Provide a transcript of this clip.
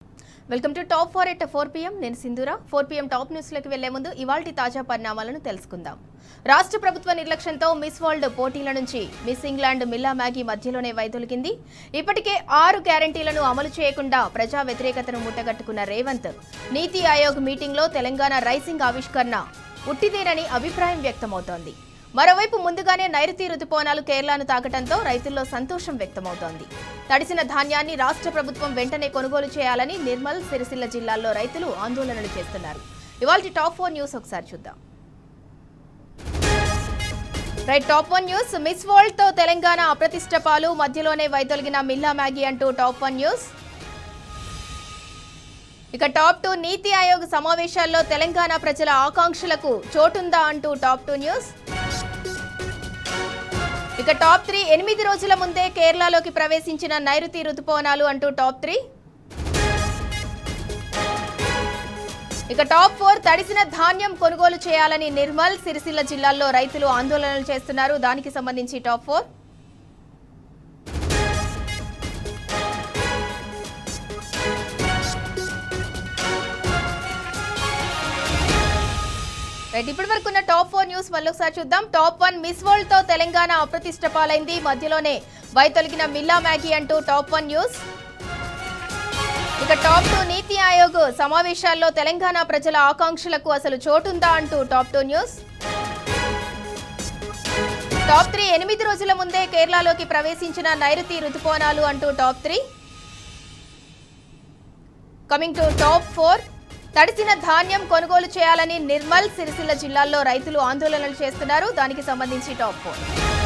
Welcome to top 4 at 4 PM నేను Sindhura 4 PM top news లోకి వెళ్లే ముందు ఇవాల్టి తాజా పరిణామాలను తెలుసుకుందాం. రాష్ట్ర ప్రభుత్వ నిర్లక్ష్యంతో మిస్ వరల్డ్ పోటీల నుంచి మిస్ ఇంగ్లాండ్ మిల్లా మ్యాగీ మధ్యలోనే వైదొలిగింది. ఇప్పటికే 6 గ్యారెంటీలను అమలు చేయకుండా ప్రజా వ్యతిరేకతను ముట్టగట్టుకున్న రేవంత్ నీతి ఆయోగ్ మీటింగ్లో తెలంగాణ రైసింగ్ ఆవిష్కరణ ఉట్టిదేనని అభిప్రాయం వ్యక్తమవుతోంది. మరోవైపు ముందుగానే నైరుతి రుతుపవనాలు కేరళను తాకటంతో రైతుల్లో సంతోషం వ్యక్తమవుతోంది. తడిసిన ధాన్యాన్ని రాష్ట్ర ప్రభుత్వం వెంటనే కొనుగోలు చేయాలని నిర్మల్, సిరిసిల్ల జిల్లాల్లో రైతులు ఆందోళనలు చేస్తున్నారు. ఇవాల్టి టాప్ 4 న్యూస్ ఒకసారి చూద్దాం. Top 1 news. మిస్ వరల్డ్ తో తెలంగాణ అప్రతిష్ట పాలు, మధ్యలోనే వైదొలిగిన మిల్లా మ్యాగీ అంటూ టాప్ 1 న్యూస్. ఇక టాప్ 2 నీతి ఆయోగ్ సమావేశాల్లో తెలంగాణ ప్రజల ఆకాంక్షలకు చోటుందా అంటూ టాప్ 2 న్యూస్. ఇక టాప్ 3 8 రోజుల ముందే కేరళలోకి ప్రవేశించిన నైరుతి రుతుపవనాలు అంటూ టాప్ 3. ఇక టాప్ 4 తడిసిన ధాన్యం కొనుగోలు చేయాలని నిర్మల్, సిరిసిల్ల జిల్లాల్లో రైతులు ఆందోళనలు చేస్తున్నారు. దానికి సంబంధించి టాప్ 4. ఇప్పటి వరకు ఉన్న టాప్ 4 న్యూస్ మళ్ళొకసారి చూద్దాం. టాప్ 1 మిస్ వరల్డ్ తో తెలంగాణ అప్రతిష్ట పాలైంది, మధ్యలోనే వైతొలిగిన మిల్లా మ్యాగీ అంటూ టాప్ 1 న్యూస్. ఇక టాప్ 2 నీతి ఆయోగ్ సమావేశాల్లో తెలంగాణ ప్రజల ఆకాంక్షలకు అసలు చోటుందా అంటూ టాప్ 2 న్యూస్. టాప్ 3 8 రోజుల ముందే కేరళలోకి ప్రవేశించిన నైరుతి రుతుపవనాలు అంటూ టాప్ 3. Coming to top 4. తడిసిన ధాన్యం కొనుగోలు చేయాలని నిర్మల్, సిరిసిల్ల జిల్లాల్లో రైతులు ఆందోళనలు చేస్తున్నారు. దానికి సంబంధించి టాప్ 4.